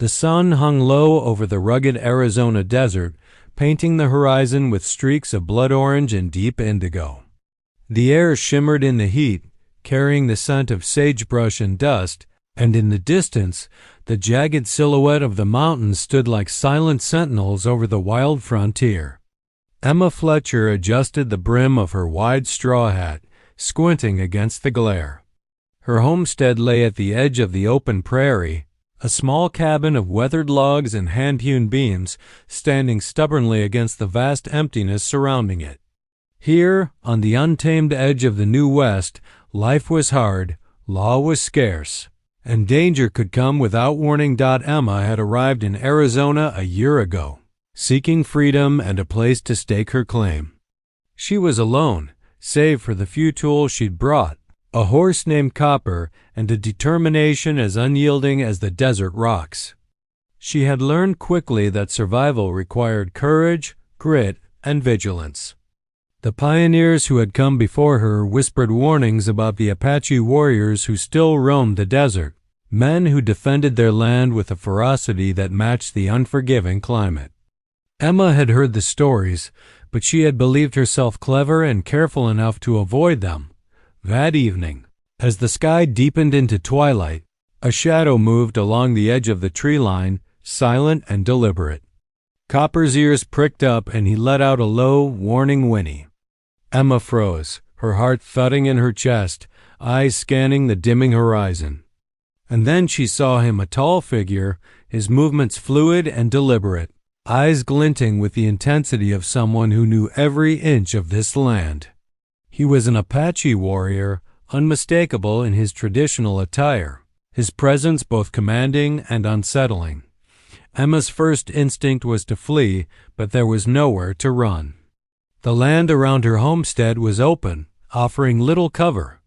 The sun hung low over the rugged Arizona desert, painting the horizon with streaks of blood orange and deep indigo. The air shimmered in the heat, carrying the scent of sagebrush and dust, and in the distance, the jagged silhouette of the mountains stood like silent sentinels over the wild frontier. Emma Fletcher adjusted the brim of her wide straw hat, squinting against the glare. Her homestead lay at the edge of the open prairie, a small cabin of weathered logs and hand-hewn beams standing stubbornly against the vast emptiness surrounding it. Here, on the untamed edge of the New West, life was hard, law was scarce, and danger could come without warning. Emma had arrived in Arizona a year ago, seeking freedom and a place to stake her claim. She was alone, save for the few tools she'd brought, a horse named Copper, and a determination as unyielding as the desert rocks. She had learned quickly that survival required courage, grit, and vigilance. The pioneers who had come before her whispered warnings about the Apache warriors who still roamed the desert, men who defended their land with a ferocity that matched the unforgiving climate. Emma had heard the stories, but she had believed herself clever and careful enough to avoid them. That evening, as the sky deepened into twilight, a shadow moved along the edge of the tree line, silent and deliberate. Copper's ears pricked up and he let out a low, warning whinny. Emma froze, her heart thudding in her chest, eyes scanning the dimming horizon. And then she saw him, a tall figure, his movements fluid and deliberate, eyes glinting with the intensity of someone who knew every inch of this land. He was an Apache warrior, unmistakable in his traditional attire, his presence both commanding and unsettling. Emma's first instinct was to flee, but there was nowhere to run. The land around her homestead was open, offering little cover.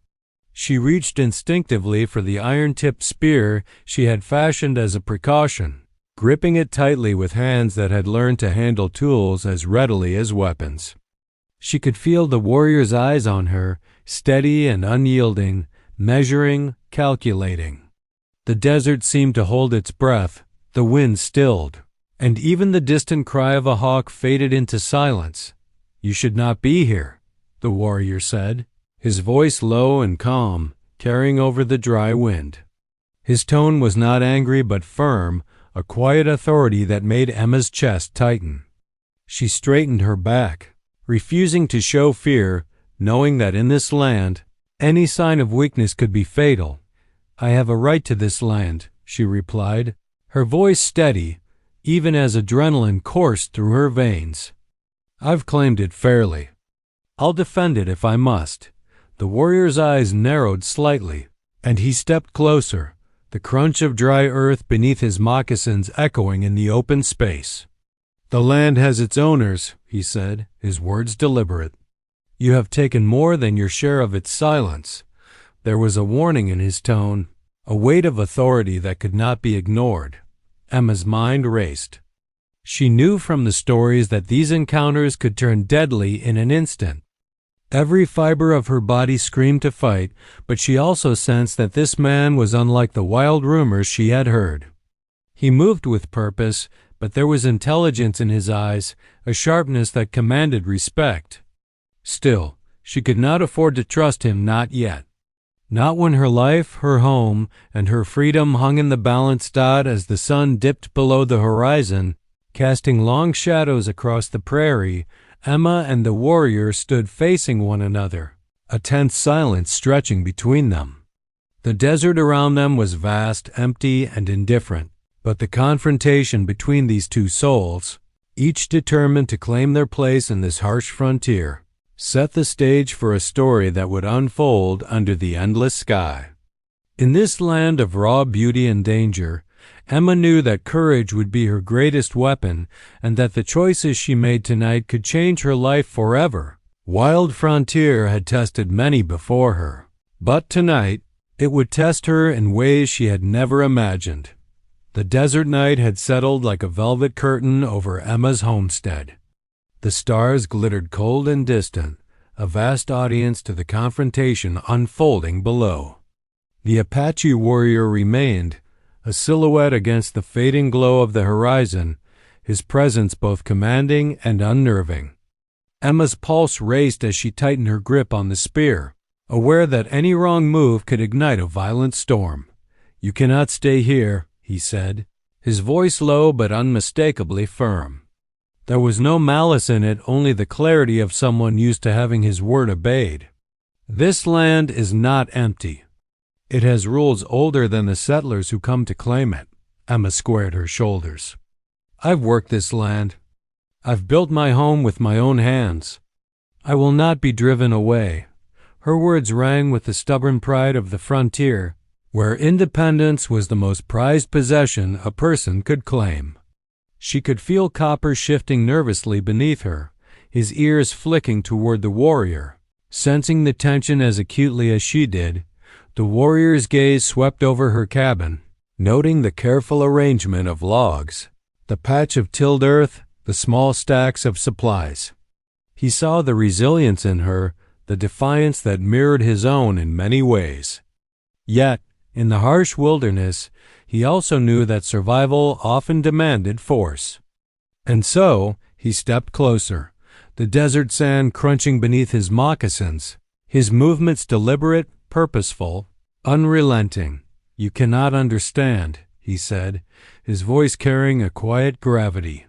She reached instinctively for the iron-tipped spear she had fashioned as a precaution, gripping it tightly with hands that had learned to handle tools as readily as weapons. She could feel the warrior's eyes on her, steady and unyielding, measuring, calculating. The desert seemed to hold its breath, the wind stilled, and even the distant cry of a hawk faded into silence. "You should not be here," the warrior said, his voice low and calm, carrying over the dry wind. His tone was not angry but firm, a quiet authority that made Emma's chest tighten. She straightened her back, refusing to show fear, knowing that in this land, any sign of weakness could be fatal. "I have a right to this land," she replied, her voice steady, even as adrenaline coursed through her veins. "I've claimed it fairly. I'll defend it if I must." The warrior's eyes narrowed slightly, and he stepped closer, the crunch of dry earth beneath his moccasins echoing in the open space. "The land has its owners," he said, his words deliberate. "You have taken more than your share of its silence." There was a warning in his tone, a weight of authority that could not be ignored. Emma's mind raced. She knew from the stories that these encounters could turn deadly in an instant. Every fiber of her body screamed to fight, but she also sensed that this man was unlike the wild rumors she had heard. He moved with purpose, but there was intelligence in his eyes, a sharpness that commanded respect. Still, she could not afford to trust him, not yet. Not when her life, her home, and her freedom hung in the balance. As the sun dipped below the horizon, casting long shadows across the prairie, Emma and the warrior stood facing one another, a tense silence stretching between them. The desert around them was vast, empty, and indifferent, but the confrontation between these two souls, each determined to claim their place in this harsh frontier, set the stage for a story that would unfold under the endless sky. In this land of raw beauty and danger, Emma knew that courage would be her greatest weapon and that the choices she made tonight could change her life forever. Wild frontier had tested many before her, but tonight it would test her in ways she had never imagined. The desert night had settled like a velvet curtain over Emma's homestead. The stars glittered cold and distant, a vast audience to the confrontation unfolding below. The Apache warrior remained, a silhouette against the fading glow of the horizon, his presence both commanding and unnerving. Emma's pulse raced as she tightened her grip on the spear, aware that any wrong move could ignite a violent storm. "You cannot stay here," he said, his voice low but unmistakably firm. There was no malice in it, only the clarity of someone used to having his word obeyed. "This land is not empty. It has rules older than the settlers who come to claim it." Emma squared her shoulders. "I've worked this land. I've built my home with my own hands. I will not be driven away." Her words rang with the stubborn pride of the frontier, where independence was the most prized possession a person could claim. She could feel Copper shifting nervously beneath her, his ears flicking toward the warrior. Sensing the tension as acutely as she did, the warrior's gaze swept over her cabin, noting the careful arrangement of logs, the patch of tilled earth, the small stacks of supplies. He saw the resilience in her, the defiance that mirrored his own in many ways. Yet, in the harsh wilderness, he also knew that survival often demanded force. And so, he stepped closer, the desert sand crunching beneath his moccasins, his movements deliberate, purposeful, unrelenting. "You cannot understand," he said, his voice carrying a quiet gravity.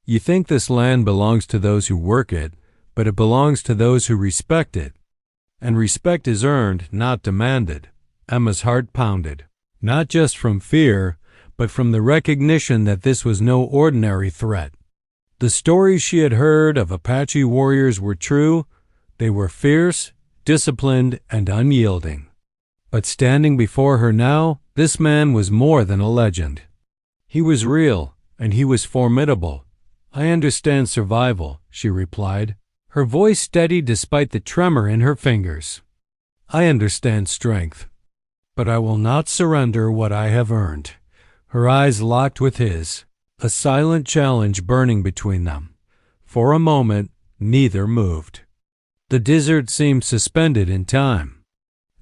"You think this land belongs to those who work it, but it belongs to those who respect it. And respect is earned, not demanded." Emma's heart pounded, not just from fear, but from the recognition that this was no ordinary threat. The stories she had heard of Apache warriors were true. They were fierce, disciplined, and unyielding. But standing before her now, this man was more than a legend. He was real, and he was formidable. "I understand survival," she replied, her voice steady despite the tremor in her fingers. "I understand strength. But I will not surrender what I have earned." Her eyes locked with his, a silent challenge burning between them. For a moment, neither moved. The desert seemed suspended in time.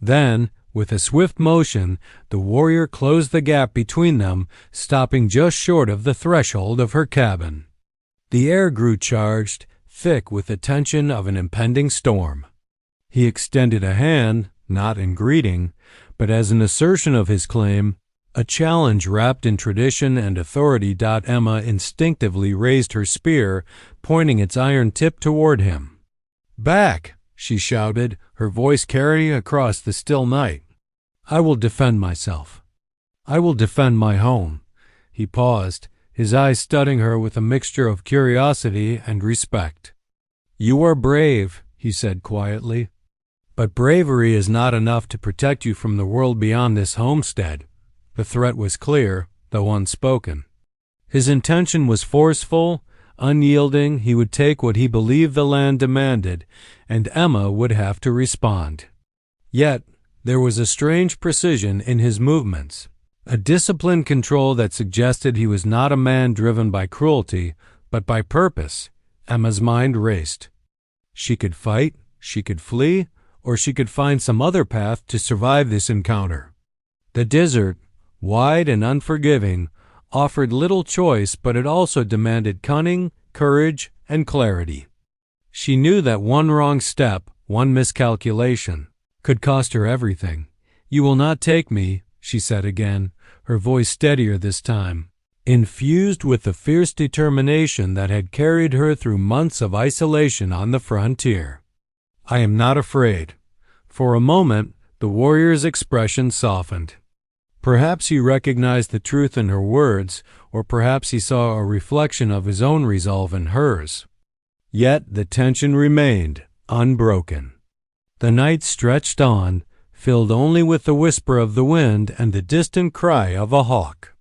Then, with a swift motion, the warrior closed the gap between them, stopping just short of the threshold of her cabin. The air grew charged, thick with the tension of an impending storm. He extended a hand, not in greeting, but as an assertion of his claim, a challenge wrapped in tradition and authority. Emma instinctively raised her spear, pointing its iron tip toward him. "Back!" she shouted, her voice carrying across the still night. "I will defend myself. I will defend my home." He paused, his eyes studying her with a mixture of curiosity and respect. "You are brave," he said quietly. "But bravery is not enough to protect you from the world beyond this homestead." The threat was clear, though unspoken. His intention was forceful, unyielding. He would take what he believed the land demanded, and Emma would have to respond. Yet, there was a strange precision in his movements, a disciplined control that suggested he was not a man driven by cruelty, but by purpose. Emma's mind raced. She could fight, she could flee, or she could find some other path to survive this encounter. The desert, wide and unforgiving, offered little choice, but it also demanded cunning, courage, and clarity. She knew that one wrong step, one miscalculation, could cost her everything. "You will not take me," she said again, her voice steadier this time, infused with the fierce determination that had carried her through months of isolation on the frontier. "I am not afraid." For a moment, the warrior's expression softened. Perhaps he recognized the truth in her words, or perhaps he saw a reflection of his own resolve in hers. Yet the tension remained, unbroken. The night stretched on, filled only with the whisper of the wind and the distant cry of a hawk.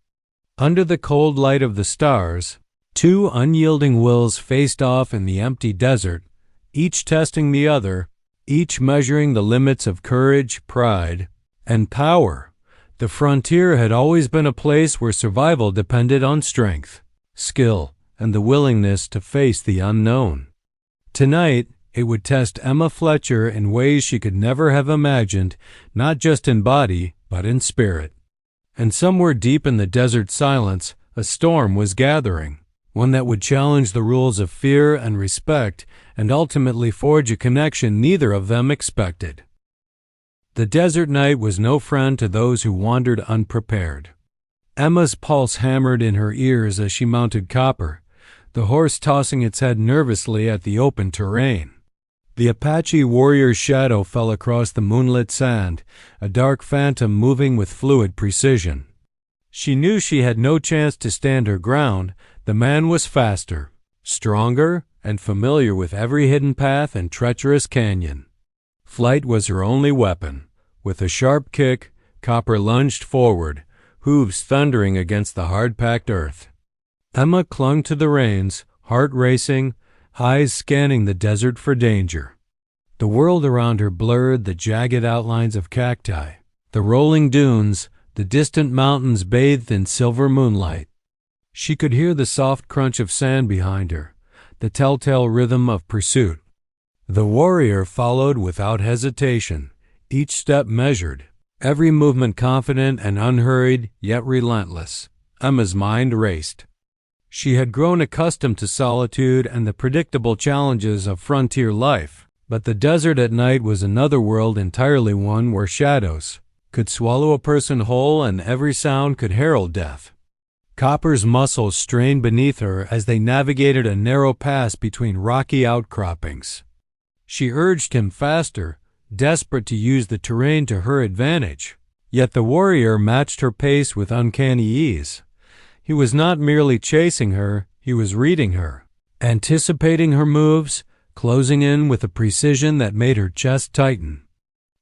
Under the cold light of the stars, two unyielding wills faced off in the empty desert, each testing the other, each measuring the limits of courage, pride, and power. The frontier had always been a place where survival depended on strength, skill, and the willingness to face the unknown. Tonight, it would test Emma Fletcher in ways she could never have imagined, not just in body, but in spirit. And somewhere deep in the desert silence, a storm was gathering, one that would challenge the rules of fear and respect and ultimately forge a connection neither of them expected. The desert night was no friend to those who wandered unprepared. Emma's pulse hammered in her ears as she mounted Copper, the horse tossing its head nervously at the open terrain. The Apache warrior's shadow fell across the moonlit sand, a dark phantom moving with fluid precision. She knew she had no chance to stand her ground. The man was faster, stronger, and familiar with every hidden path and treacherous canyon. Flight was her only weapon. With a sharp kick, Copper lunged forward, hooves thundering against the hard-packed earth. Emma clung to the reins, heart racing, eyes scanning the desert for danger. The world around her blurred the jagged outlines of cacti, the rolling dunes, the distant mountains bathed in silver moonlight. She could hear the soft crunch of sand behind her, the telltale rhythm of pursuit. The warrior followed without hesitation, each step measured, every movement confident and unhurried, yet relentless. Emma's mind raced. She had grown accustomed to solitude and the predictable challenges of frontier life, but the desert at night was another world entirely, one where shadows could swallow a person whole and every sound could herald death. Copper's muscles strained beneath her as they navigated a narrow pass between rocky outcroppings. She urged him faster, desperate to use the terrain to her advantage. Yet the warrior matched her pace with uncanny ease. He was not merely chasing her, he was reading her, anticipating her moves, closing in with a precision that made her chest tighten.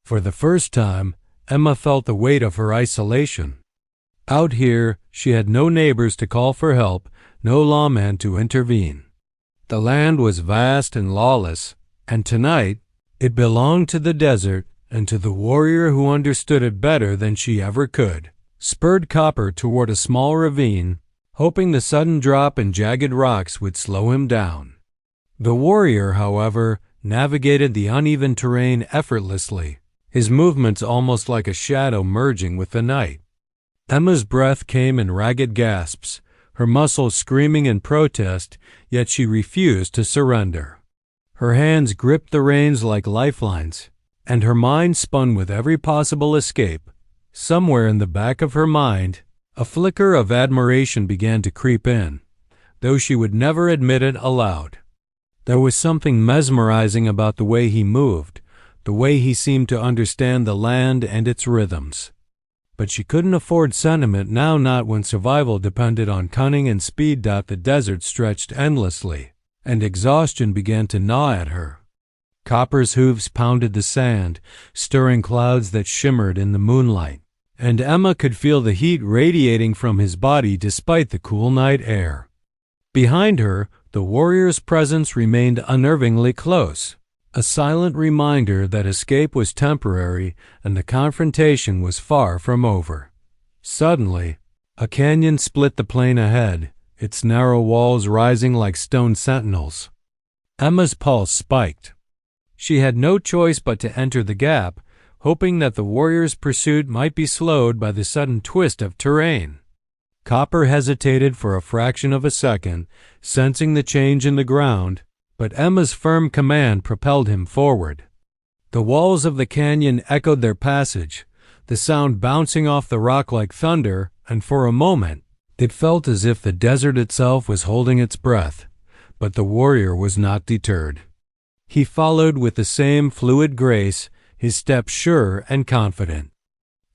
For the first time, Emma felt the weight of her isolation. Out here, she had no neighbors to call for help, no lawman to intervene. The land was vast and lawless, and tonight, it belonged to the desert and to the warrior who understood it better than she ever could. Spurred Copper toward a small ravine, hoping the sudden drop in jagged rocks would slow him down. The warrior, however, navigated the uneven terrain effortlessly, his movements almost like a shadow merging with the night. Emma's breath came in ragged gasps, her muscles screaming in protest, yet she refused to surrender. Her hands gripped the reins like lifelines, and her mind spun with every possible escape. Somewhere in the back of her mind, a flicker of admiration began to creep in, though she would never admit it aloud. There was something mesmerizing about the way he moved, the way he seemed to understand the land and its rhythms. But she couldn't afford sentiment now, not when survival depended on cunning and speed. The desert stretched endlessly, and exhaustion began to gnaw at her. Copper's hooves pounded the sand, stirring clouds that shimmered in the moonlight, and Emma could feel the heat radiating from his body despite the cool night air. Behind her, the warrior's presence remained unnervingly close, a silent reminder that escape was temporary and the confrontation was far from over. Suddenly, a canyon split the plain ahead, its narrow walls rising like stone sentinels. Emma's pulse spiked. She had no choice but to enter the gap, hoping that the warrior's pursuit might be slowed by the sudden twist of terrain. Copper hesitated for a fraction of a second, sensing the change in the ground, but Emma's firm command propelled him forward. The walls of the canyon echoed their passage, the sound bouncing off the rock like thunder, and for a moment, it felt as if the desert itself was holding its breath, but the warrior was not deterred. He followed with the same fluid grace, his step sure and confident.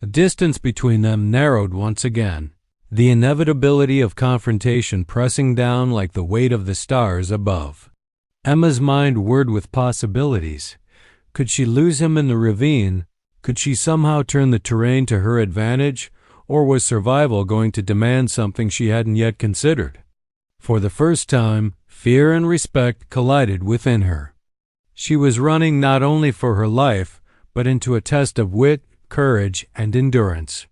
The distance between them narrowed once again, the inevitability of confrontation pressing down like the weight of the stars above. Emma's mind whirred with possibilities. Could she lose him in the ravine? Could she somehow turn the terrain to her advantage? Or was survival going to demand something she hadn't yet considered? For the first time, fear and respect collided within her. She was running not only for her life, but into a test of wit, courage, and endurance.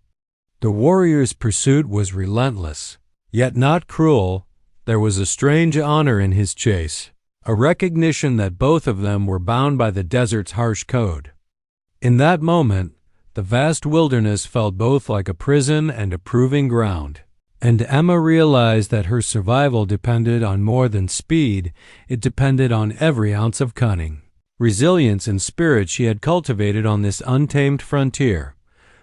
The warrior's pursuit was relentless, yet not cruel. There was a strange honor in his chase, a recognition that both of them were bound by the desert's harsh code. In that moment, The vast wilderness felt both like a prison and a proving ground. And Emma realized that her survival depended on more than speed, it depended on every ounce of cunning, resilience, and spirit she had cultivated on this untamed frontier.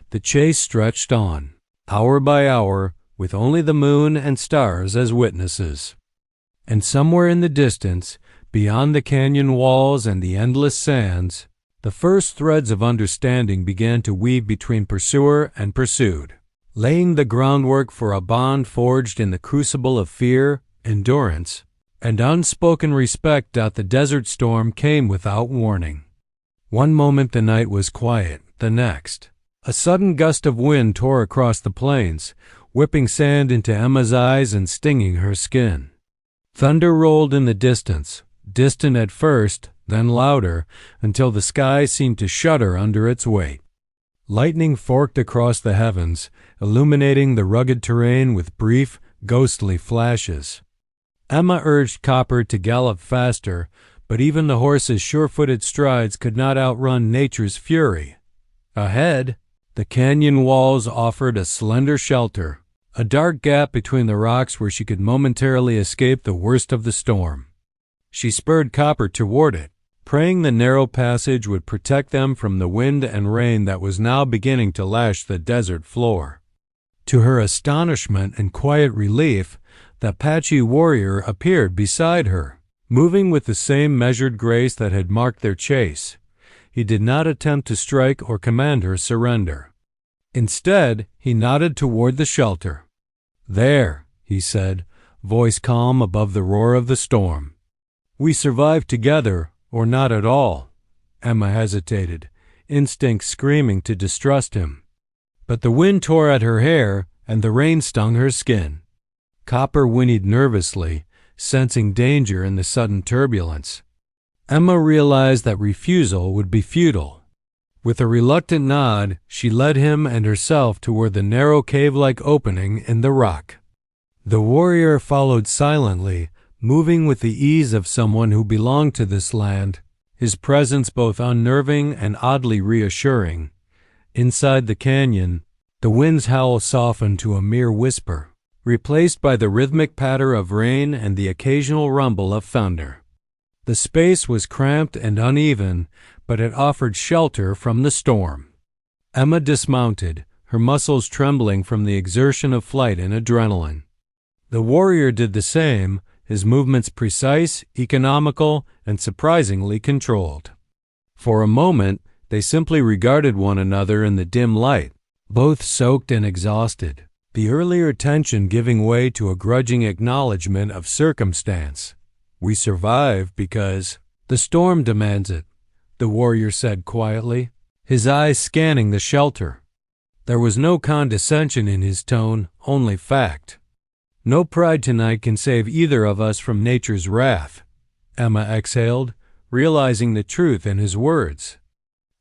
The chase stretched on, hour by hour, with only the moon and stars as witnesses. And somewhere in the distance, beyond the canyon walls and the endless sands, the first threads of understanding began to weave between pursuer and pursued, laying the groundwork for a bond forged in the crucible of fear, endurance, and unspoken respect. The desert storm came without warning. One moment the night was quiet, the next, a sudden gust of wind tore across the plains, whipping sand into Emma's eyes and stinging her skin. Thunder rolled in the distance, distant at first, then louder, until the sky seemed to shudder under its weight. Lightning forked across the heavens, illuminating the rugged terrain with brief, ghostly flashes. Emma urged Copper to gallop faster, but even the horse's sure-footed strides could not outrun nature's fury. Ahead, the canyon walls offered a slender shelter, a dark gap between the rocks where she could momentarily escape the worst of the storm. She spurred Copper toward it, praying the narrow passage would protect them from the wind and rain that was now beginning to lash the desert floor. To her astonishment and quiet relief, the Apache warrior appeared beside her, moving with the same measured grace that had marked their chase. He did not attempt to strike or command her surrender. Instead, he nodded toward the shelter. "There," he said, voice calm above the roar of the storm. "We survived together, or not at all." Emma hesitated, instinct screaming to distrust him. But the wind tore at her hair, and the rain stung her skin. Copper whinnied nervously, sensing danger in the sudden turbulence. Emma realized that refusal would be futile. With a reluctant nod, she led him and herself toward the narrow cave-like opening in the rock. The warrior followed silently, moving with the ease of someone who belonged to this land, his presence both unnerving and oddly reassuring. Inside the canyon, the wind's howl softened to a mere whisper, replaced by the rhythmic patter of rain and the occasional rumble of thunder. The space was cramped and uneven, but it offered shelter from the storm. Emma dismounted, her muscles trembling from the exertion of flight and adrenaline. The warrior did the same, his movements precise, economical, and surprisingly controlled. For a moment, they simply regarded one another in the dim light, both soaked and exhausted, the earlier tension giving way to a grudging acknowledgement of circumstance. "We survive because the storm demands it," the warrior said quietly, his eyes scanning the shelter. There was no condescension in his tone, only fact. "No pride tonight can save either of us from nature's wrath," Emma exhaled, realizing the truth in his words.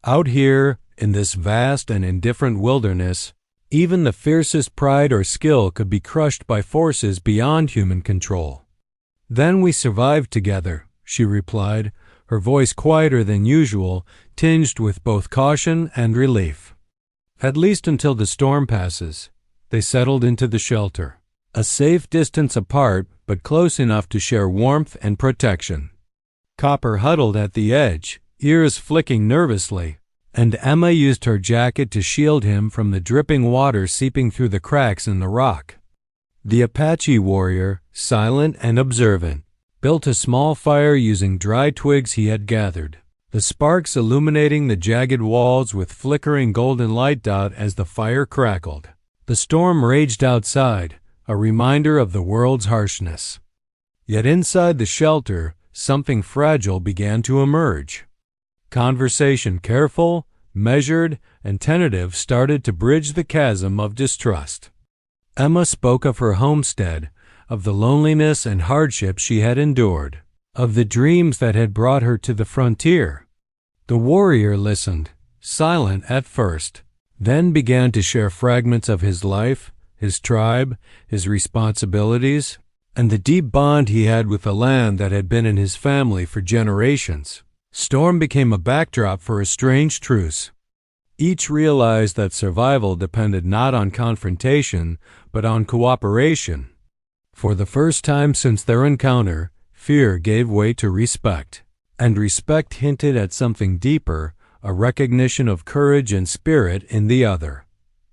Out here, in this vast and indifferent wilderness, even the fiercest pride or skill could be crushed by forces beyond human control. "Then we survived together," she replied, her voice quieter than usual, tinged with both caution and relief. "At least until the storm passes." They settled into the shelter, a safe distance apart but close enough to share warmth and protection. Copper huddled at the edge, ears flicking nervously, and Emma used her jacket to shield him from the dripping water seeping through the cracks in the rock. The Apache warrior, silent and observant, built a small fire using dry twigs he had gathered, the sparks illuminating the jagged walls with flickering golden light as the fire crackled. The storm raged outside, a reminder of the world's harshness. Yet inside the shelter, something fragile began to emerge. Conversation, careful, measured, and tentative, started to bridge the chasm of distrust. Emma spoke of her homestead, of the loneliness and hardship she had endured, of the dreams that had brought her to the frontier. The warrior listened, silent at first, then began to share fragments of his life, his tribe, his responsibilities, and the deep bond he had with the land that had been in his family for generations. Storm became a backdrop for a strange truce. Each realized that survival depended not on confrontation, but on cooperation. For the first time since their encounter, fear gave way to respect, and respect hinted at something deeper, a recognition of courage and spirit in the other.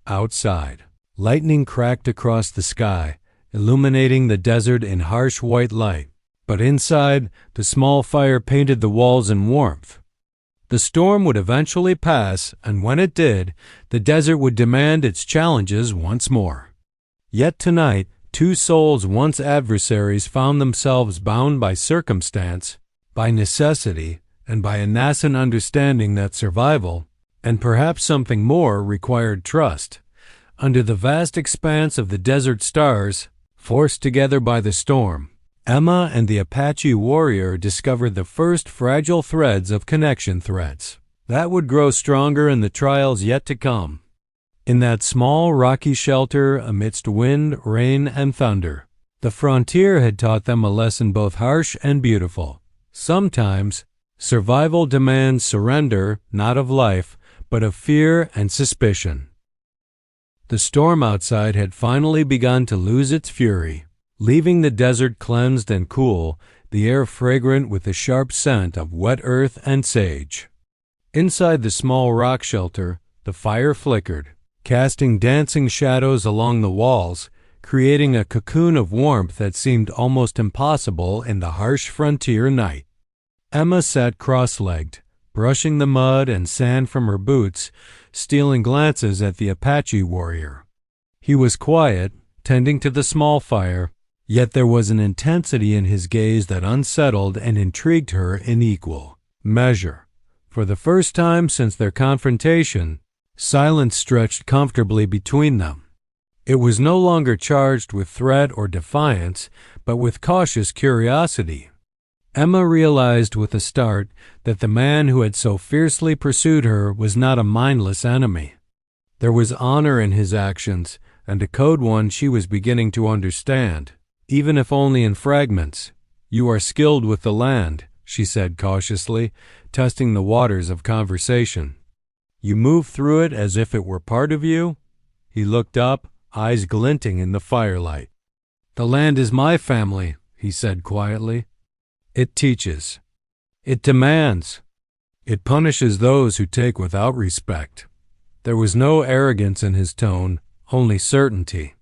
Outside, lightning cracked across the sky, illuminating the desert in harsh white light, but inside, the small fire painted the walls in warmth. The storm would eventually pass, and when it did, the desert would demand its challenges once more. Yet tonight, two souls once adversaries found themselves bound by circumstance, by necessity, and by a nascent understanding that survival, and perhaps something more, required trust. Under the vast expanse of the desert stars, forced together by the storm, Emma and the Apache warrior discovered the first fragile threads of connection threads that would grow stronger in the trials yet to come. In that small rocky shelter amidst wind, rain, and thunder, the frontier had taught them a lesson both harsh and beautiful. Sometimes, survival demands surrender not of life, but of fear and suspicion. The storm outside had finally begun to lose its fury, leaving the desert cleansed and cool, the air fragrant with the sharp scent of wet earth and sage. Inside the small rock shelter, the fire flickered, casting dancing shadows along the walls, creating a cocoon of warmth that seemed almost impossible in the harsh frontier night. Emma sat cross-legged, brushing the mud and sand from her boots, stealing glances at the Apache warrior. He was quiet, tending to the small fire, yet there was an intensity in his gaze that unsettled and intrigued her in equal measure. For the first time since their confrontation, silence stretched comfortably between them. It was no longer charged with threat or defiance, but with cautious curiosity. Emma realized with a start that the man who had so fiercely pursued her was not a mindless enemy. There was honor in his actions, and a code one she was beginning to understand, even if only in fragments. "You are skilled with the land," she said cautiously, testing the waters of conversation. "You move through it as if it were part of you?" He looked up, eyes glinting in the firelight. "The land is my family," he said quietly. "It teaches. It demands. It punishes those who take without respect." There was no arrogance in his tone, only certainty.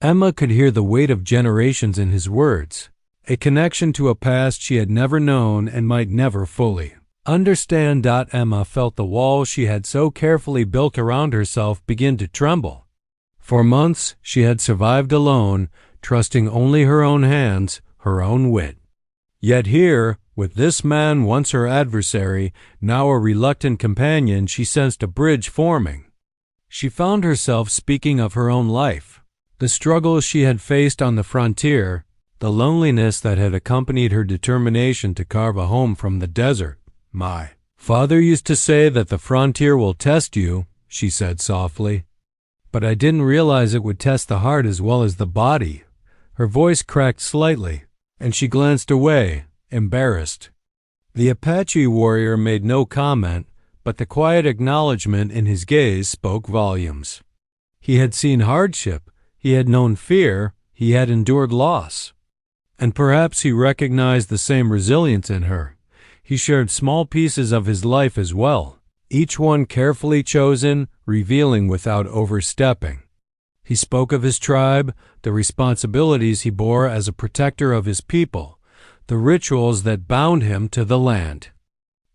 Emma could hear the weight of generations in his words, a connection to a past she had never known and might never fully understand. Emma felt the walls she had so carefully built around herself begin to tremble. For months she had survived alone, trusting only her own hands, her own wit. Yet here, with this man once her adversary, now a reluctant companion, she sensed a bridge forming. She found herself speaking of her own life, the struggles she had faced on the frontier, the loneliness that had accompanied her determination to carve a home from the desert. "My father used to say that the frontier will test you," she said softly. "But I didn't realize it would test the heart as well as the body." Her voice cracked slightly, and she glanced away, embarrassed. The Apache warrior made no comment, but the quiet acknowledgment in his gaze spoke volumes. He had seen hardship, he had known fear, he had endured loss. And perhaps he recognized the same resilience in her. He shared small pieces of his life as well, each one carefully chosen, revealing without overstepping. He spoke of his tribe, the responsibilities he bore as a protector of his people, the rituals that bound him to the land.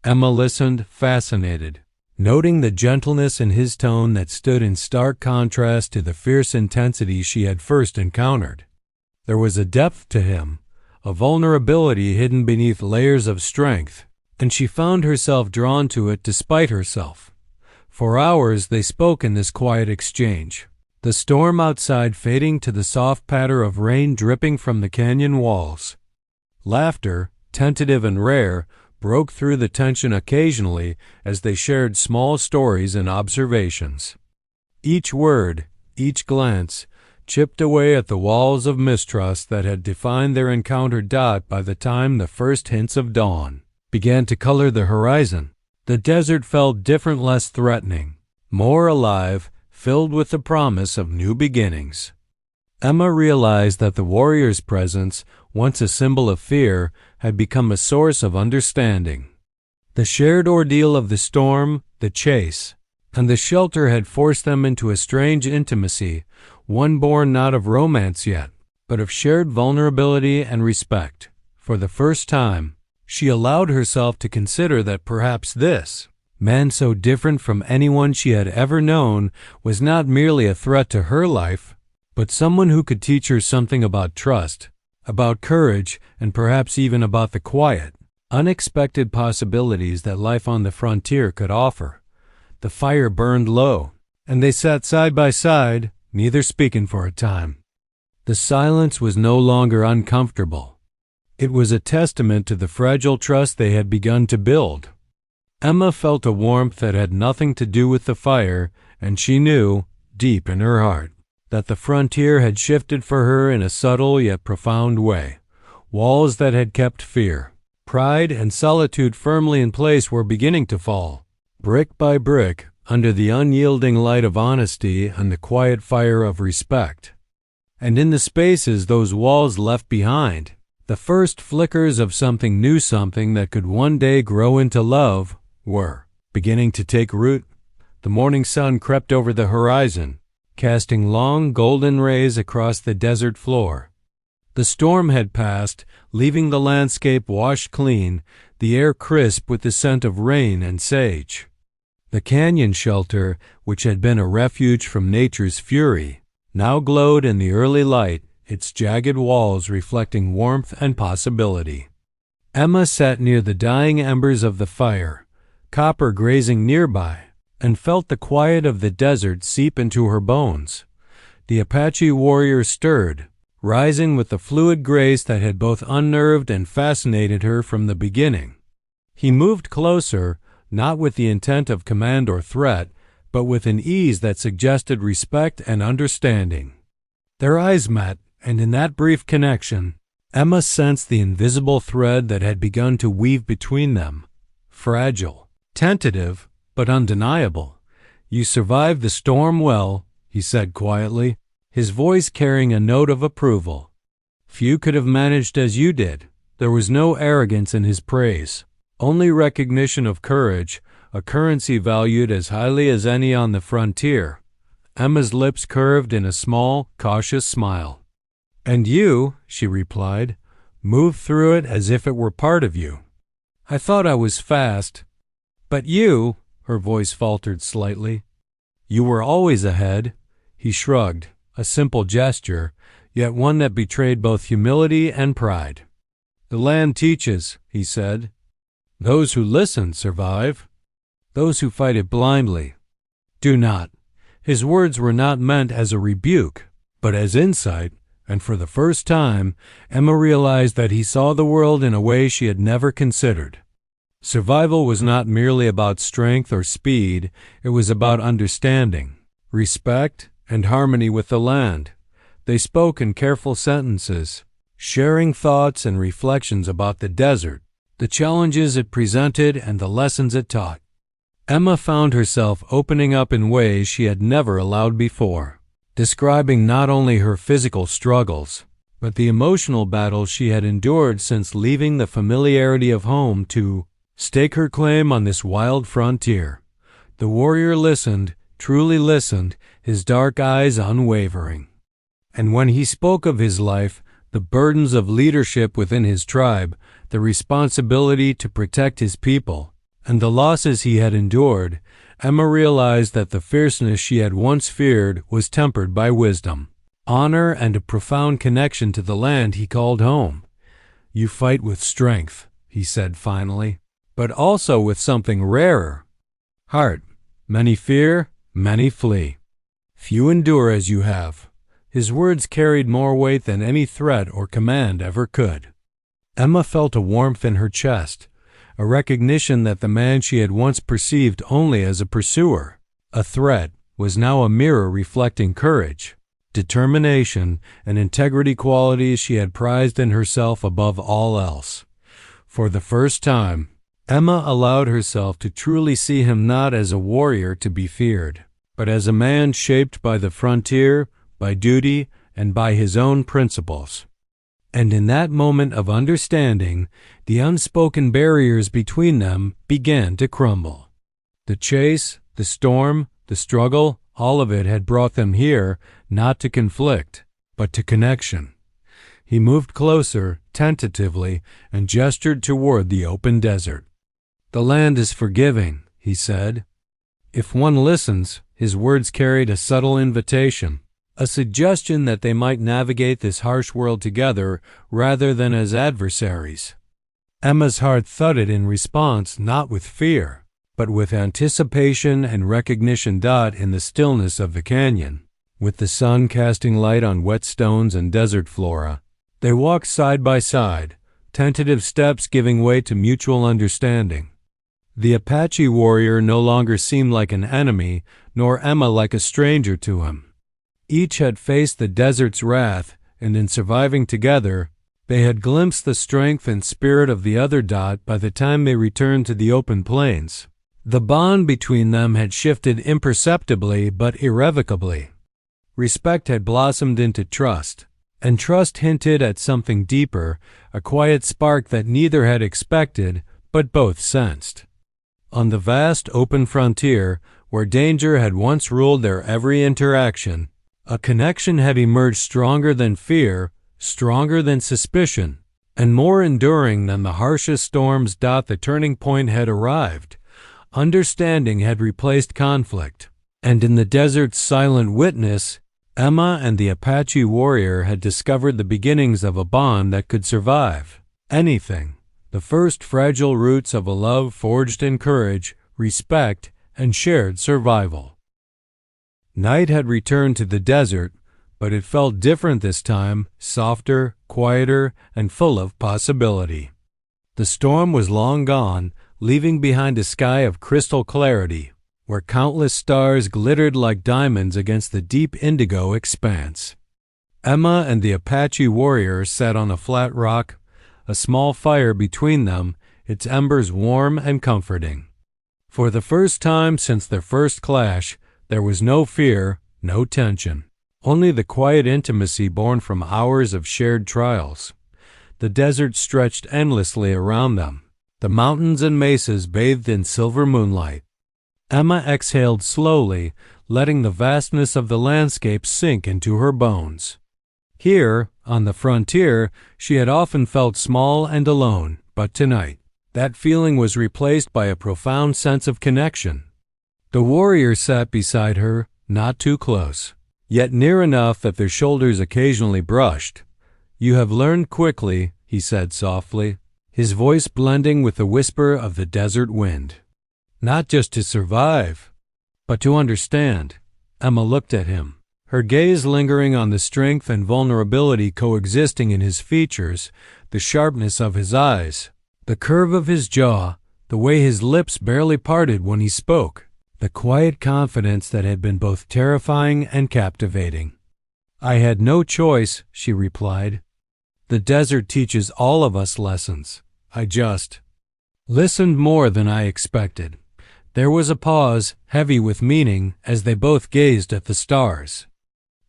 Emma listened, fascinated, noting the gentleness in his tone that stood in stark contrast to the fierce intensity she had first encountered. There was a depth to him, a vulnerability hidden beneath layers of strength, and she found herself drawn to it despite herself. For hours they spoke in this quiet exchange, the storm outside fading to the soft patter of rain dripping from the canyon walls. Laughter, tentative and rare, broke through the tension occasionally as they shared small stories and observations. Each word, each glance, chipped away at the walls of mistrust that had defined their encounter. By the time the first hints of dawn began to color the horizon, the desert felt different, less threatening. more alive, filled with the promise of new beginnings. Emma realized that the warrior's presence, once a symbol of fear, had become a source of understanding. The shared ordeal of the storm, the chase, and the shelter had forced them into a strange intimacy, one born not of romance yet, but of shared vulnerability and respect. For the first time, she allowed herself to consider that perhaps this man so different from anyone she had ever known was not merely a threat to her life, but someone who could teach her something about trust, about courage, and perhaps even about the quiet, unexpected possibilities that life on the frontier could offer. The fire burned low, and they sat side by side, neither speaking for a time. The silence was no longer uncomfortable. It was a testament to the fragile trust they had begun to build. Emma felt a warmth that had nothing to do with the fire, and she knew, deep in her heart, that the frontier had shifted for her in a subtle yet profound way. Walls that had kept fear, pride, and solitude firmly in place were beginning to fall, brick by brick, under the unyielding light of honesty and the quiet fire of respect. And in the spaces those walls left behind, the first flickers of something new, something that could one day grow into love, were beginning to take root. The morning sun crept over the horizon, casting long golden rays across the desert floor. The storm had passed, leaving the landscape washed clean, the air crisp with the scent of rain and sage. The canyon shelter, which had been a refuge from nature's fury, now glowed in the early light, its jagged walls reflecting warmth and possibility. Emma sat near the dying embers of the fire, copper grazing nearby, and felt the quiet of the desert seep into her bones. The Apache warrior stirred, rising with the fluid grace that had both unnerved and fascinated her from the beginning. He moved closer, not with the intent of command or threat, but with an ease that suggested respect and understanding. Their eyes met, and in that brief connection, Emma sensed the invisible thread that had begun to weave between them. Fragile, tentative, but undeniable. "You survived the storm well," he said quietly, his voice carrying a note of approval. "Few could have managed as you did." There was no arrogance in his praise, only recognition of courage, a currency valued as highly as any on the frontier. Emma's lips curved in a small, cautious smile. "And you," she replied, "moved through it as if it were part of you. I thought I was fast. But you," her voice faltered slightly, "you were always ahead." He shrugged, a simple gesture, yet one that betrayed both humility and pride. "The land teaches," he said. "Those who listen survive. Those who fight it blindly do not." His words were not meant as a rebuke, but as insight, and for the first time, Emma realized that he saw the world in a way she had never considered. Survival was not merely about strength or speed, it was about understanding, respect, and harmony with the land. They spoke in careful sentences, sharing thoughts and reflections about the desert, the challenges it presented, and the lessons it taught. Emma found herself opening up in ways she had never allowed before, describing not only her physical struggles, but the emotional battles she had endured since leaving the familiarity of home to stake her claim on this wild frontier. The warrior listened, truly listened, his dark eyes unwavering. And when he spoke of his life, the burdens of leadership within his tribe, the responsibility to protect his people, and the losses he had endured, Emma realized that the fierceness she had once feared was tempered by wisdom, honor, and a profound connection to the land he called home. "You fight with strength," he said finally, "but also with something rarer. Heart. Many fear, many flee. Few endure as you have." His words carried more weight than any threat or command ever could. Emma felt a warmth in her chest, a recognition that the man she had once perceived only as a pursuer, a threat, was now a mirror reflecting courage, determination, and integrity, qualities she had prized in herself above all else. For the first time, Emma allowed herself to truly see him not as a warrior to be feared, but as a man shaped by the frontier, by duty, and by his own principles. And in that moment of understanding, the unspoken barriers between them began to crumble. The chase, the storm, the struggle, all of it had brought them here, not to conflict, but to connection. He moved closer, tentatively, and gestured toward the open desert. "The land is forgiving," he said. If one listens, his words carried a subtle invitation, a suggestion that they might navigate this harsh world together rather than as adversaries. Emma's heart thudded in response, not with fear, but with anticipation and recognition. In the stillness of the canyon, with the sun casting light on wet stones and desert flora, they walked side by side, tentative steps giving way to mutual understanding. The Apache warrior no longer seemed like an enemy, nor Emma like a stranger to him. Each had faced the desert's wrath, and in surviving together, they had glimpsed the strength and spirit of the other. By the time they returned to the open plains, the bond between them had shifted imperceptibly but irrevocably. Respect had blossomed into trust, and trust hinted at something deeper, a quiet spark that neither had expected, but both sensed. On the vast open frontier, where danger had once ruled their every interaction, a connection had emerged stronger than fear, stronger than suspicion, and more enduring than the harshest storms. The turning point had arrived. Understanding had replaced conflict, and in the desert's silent witness, Emma and the Apache warrior had discovered the beginnings of a bond that could survive anything. The first fragile roots of a love forged in courage, respect, and shared survival. Night had returned to the desert, but it felt different this time, softer, quieter, and full of possibility. The storm was long gone, leaving behind a sky of crystal clarity, where countless stars glittered like diamonds against the deep indigo expanse. Emma and the Apache warrior sat on a flat rock, a small fire between them, its embers warm and comforting. For the first time since their first clash, there was no fear, no tension, only the quiet intimacy born from hours of shared trials. The desert stretched endlessly around them, the mountains and mesas bathed in silver moonlight. Emma exhaled slowly, letting the vastness of the landscape sink into her bones. Here, on the frontier, she had often felt small and alone, but tonight, that feeling was replaced by a profound sense of connection. The warrior sat beside her, not too close, yet near enough that their shoulders occasionally brushed. "You have learned quickly," he said softly, his voice blending with the whisper of the desert wind. "Not just to survive, but to understand." Emma looked at him, her gaze lingering on the strength and vulnerability coexisting in his features, the sharpness of his eyes, the curve of his jaw, the way his lips barely parted when he spoke, the quiet confidence that had been both terrifying and captivating. "I had no choice," she replied. "The desert teaches all of us lessons. I just listened more than I expected." There was a pause, heavy with meaning, as they both gazed at the stars.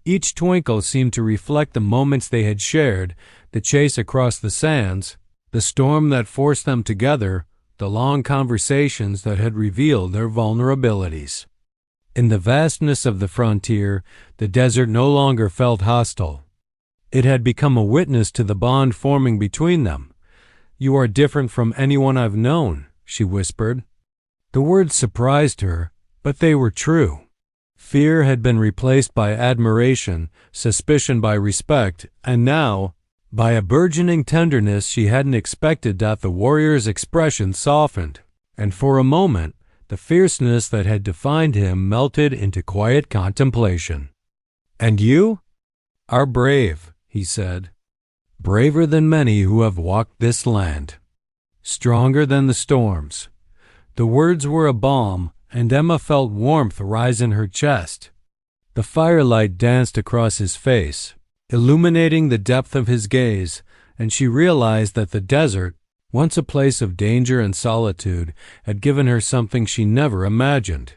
Each twinkle seemed to reflect the moments they had shared, the chase across the sands, the storm that forced them together, the long conversations that had revealed their vulnerabilities. In the vastness of the frontier, the desert no longer felt hostile. It had become a witness to the bond forming between them. "You are different from anyone I've known," she whispered. The words surprised her, but they were true. Fear had been replaced by admiration, suspicion by respect, and now, by a burgeoning tenderness she hadn't expected. The warrior's expression softened, and for a moment, the fierceness that had defined him melted into quiet contemplation. "And you are brave," he said. "Braver than many who have walked this land. Stronger than the storms." The words were a balm, and Emma felt warmth rise in her chest. The firelight danced across his face, illuminating the depth of his gaze, and she realized that the desert, once a place of danger and solitude, had given her something she never imagined: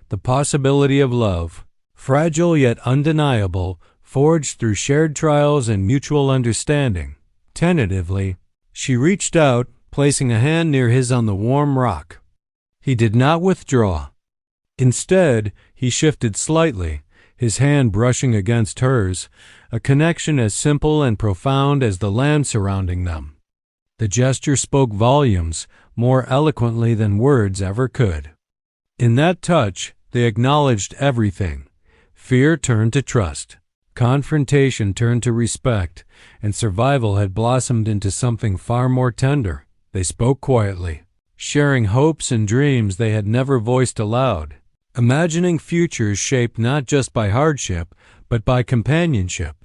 the possibility of love, fragile yet undeniable, forged through shared trials and mutual understanding. Tentatively, she reached out, placing a hand near his on the warm rock. He did not withdraw. Instead, he shifted slightly, his hand brushing against hers, a connection as simple and profound as the land surrounding them. The gesture spoke volumes, more eloquently than words ever could. In that touch, they acknowledged everything. Fear turned to trust. Confrontation turned to respect, and survival had blossomed into something far more tender. They spoke quietly, sharing hopes and dreams they had never voiced aloud, imagining futures shaped not just by hardship, but by companionship.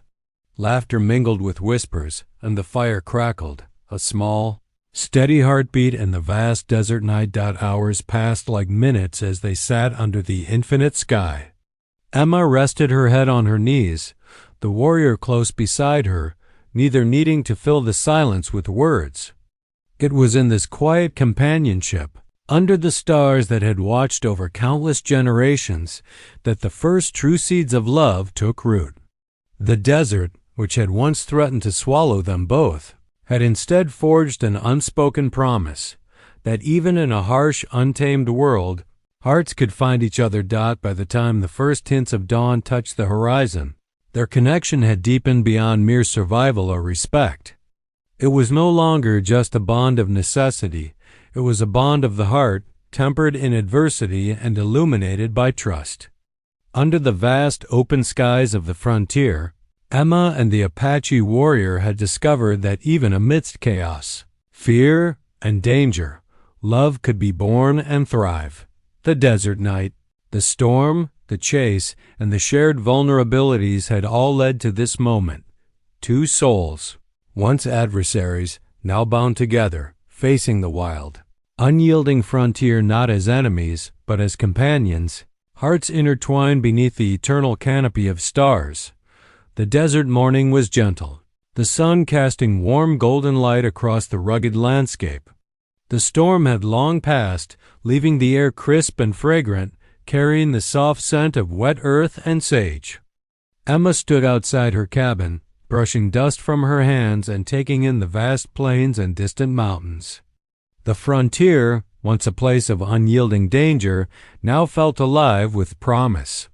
Laughter mingled with whispers, and the fire crackled, a small, steady heartbeat in the vast desert night. Hours passed like minutes as they sat under the infinite sky. Emma rested her head on her knees, the warrior close beside her, neither needing to fill the silence with words. It was in this quiet companionship, under the stars that had watched over countless generations, that the first true seeds of love took root. The desert, which had once threatened to swallow them both, had instead forged an unspoken promise that even in a harsh, untamed world, hearts could find each other. By the time the first hints of dawn touched the horizon, their connection had deepened beyond mere survival or respect. It was no longer just a bond of necessity, it was a bond of the heart, tempered in adversity and illuminated by trust. Under the vast open skies of the frontier, Emma and the Apache warrior had discovered that even amidst chaos, fear, and danger, love could be born and thrive. The desert night, the storm, the chase, and the shared vulnerabilities had all led to this moment. Two souls, once adversaries, now bound together, facing the wild, unyielding frontier not as enemies, but as companions, hearts intertwined beneath the eternal canopy of stars. The desert morning was gentle, the sun casting warm golden light across the rugged landscape. The storm had long passed, leaving the air crisp and fragrant, carrying the soft scent of wet earth and sage. Emma stood outside her cabin, brushing dust from her hands and taking in the vast plains and distant mountains. The frontier, once a place of unyielding danger, now felt alive with promise.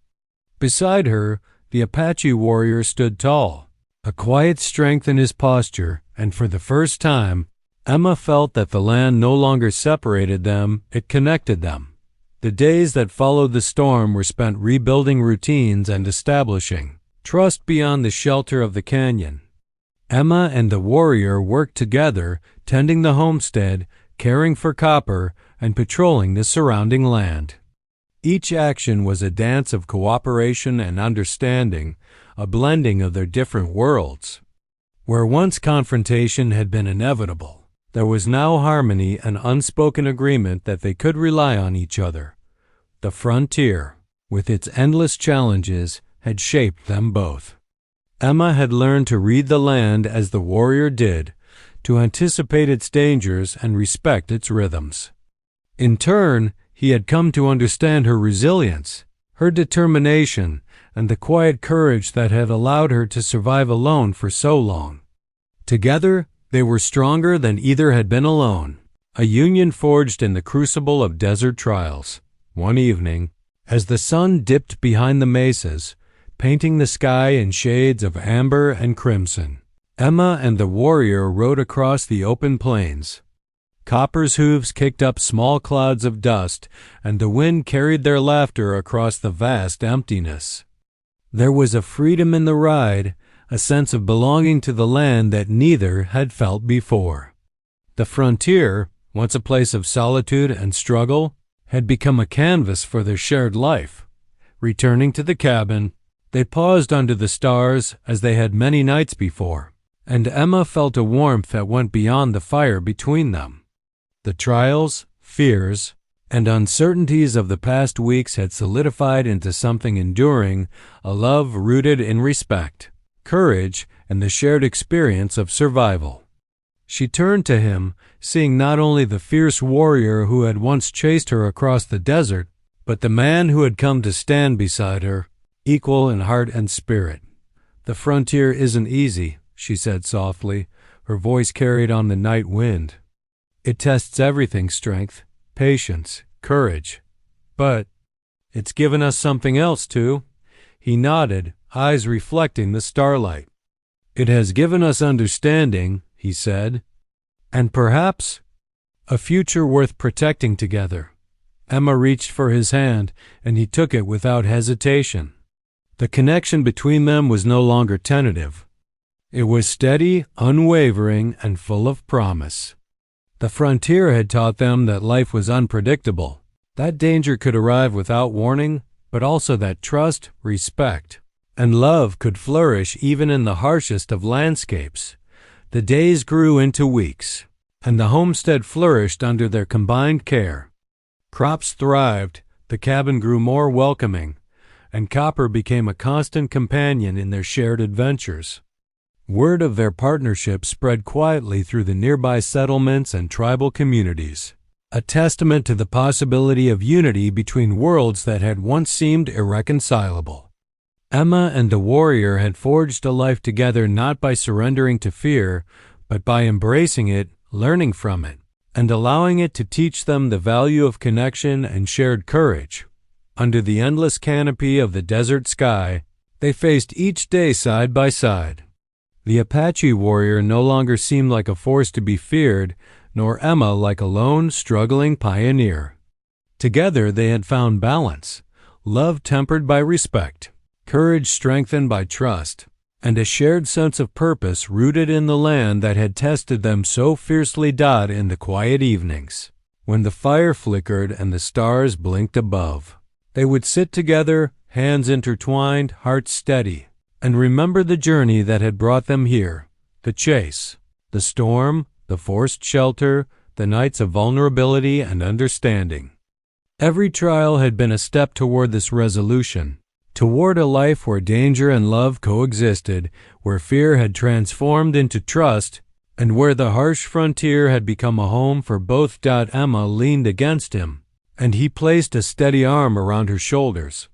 Beside her, the Apache warrior stood tall, a quiet strength in his posture, and for the first time, Emma felt that the land no longer separated them, it connected them. The days that followed the storm were spent rebuilding routines and establishing trust beyond the shelter of the canyon. Emma and the warrior worked together, tending the homestead, caring for copper, and patrolling the surrounding land. Each action was a dance of cooperation and understanding, a blending of their different worlds. Where once confrontation had been inevitable, there was now harmony and unspoken agreement that they could rely on each other. The frontier, with its endless challenges, had shaped them both. Emma had learned to read the land as the warrior did, to anticipate its dangers and respect its rhythms. In turn, he had come to understand her resilience, her determination, and the quiet courage that had allowed her to survive alone for so long. Together, they were stronger than either had been alone, a union forged in the crucible of desert trials. One evening, as the sun dipped behind the mesas, painting the sky in shades of amber and crimson, Emma and the warrior rode across the open plains. Copper's hooves kicked up small clouds of dust, and the wind carried their laughter across the vast emptiness. There was a freedom in the ride, a sense of belonging to the land that neither had felt before. The frontier, once a place of solitude and struggle, had become a canvas for their shared life. Returning to the cabin, they paused under the stars as they had many nights before, and Emma felt a warmth that went beyond the fire between them. The trials, fears, and uncertainties of the past weeks had solidified into something enduring, a love rooted in respect, courage, and the shared experience of survival. She turned to him, seeing not only the fierce warrior who had once chased her across the desert, but the man who had come to stand beside her, equal in heart and spirit. "The frontier isn't easy," she said softly, her voice carried on the night wind. "It tests everything, strength, patience, courage. But it's given us something else, too." He nodded, eyes reflecting the starlight. "It has given us understanding," he said, "and perhaps a future worth protecting together." Emma reached for his hand, and he took it without hesitation. The connection between them was no longer tentative. It was steady, unwavering, and full of promise. The frontier had taught them that life was unpredictable, that danger could arrive without warning, but also that trust, respect, and love could flourish even in the harshest of landscapes. The days grew into weeks, and the homestead flourished under their combined care. Crops thrived, the cabin grew more welcoming, and Copper became a constant companion in their shared adventures. Word of their partnership spread quietly through the nearby settlements and tribal communities, a testament to the possibility of unity between worlds that had once seemed irreconcilable. Emma and the warrior had forged a life together not by surrendering to fear, but by embracing it, learning from it, and allowing it to teach them the value of connection and shared courage. Under the endless canopy of the desert sky, they faced each day side by side. The Apache warrior no longer seemed like a force to be feared, nor Emma like a lone, struggling pioneer. Together they had found balance, love tempered by respect, courage strengthened by trust, and a shared sense of purpose rooted in the land that had tested them so fiercely. In the quiet evenings, when the fire flickered and the stars blinked above, they would sit together, hands intertwined, hearts steady, and remember the journey that had brought them here, the chase, the storm, the forced shelter, the nights of vulnerability and understanding. Every trial had been a step toward this resolution, toward a life where danger and love coexisted, where fear had transformed into trust, and where the harsh frontier had become a home for both. Emma leaned against him, and he placed a steady arm around her shoulders.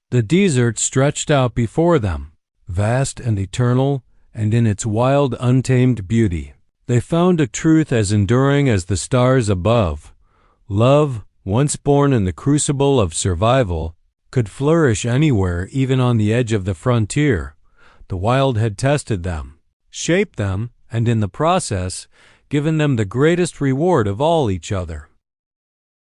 The desert stretched out before them, vast and eternal, and in its wild, untamed beauty, they found a truth as enduring as the stars above. Love, once born in the crucible of survival, could flourish anywhere, even on the edge of the frontier. The wild had tested them, shaped them, and in the process, given them the greatest reward of all, each other.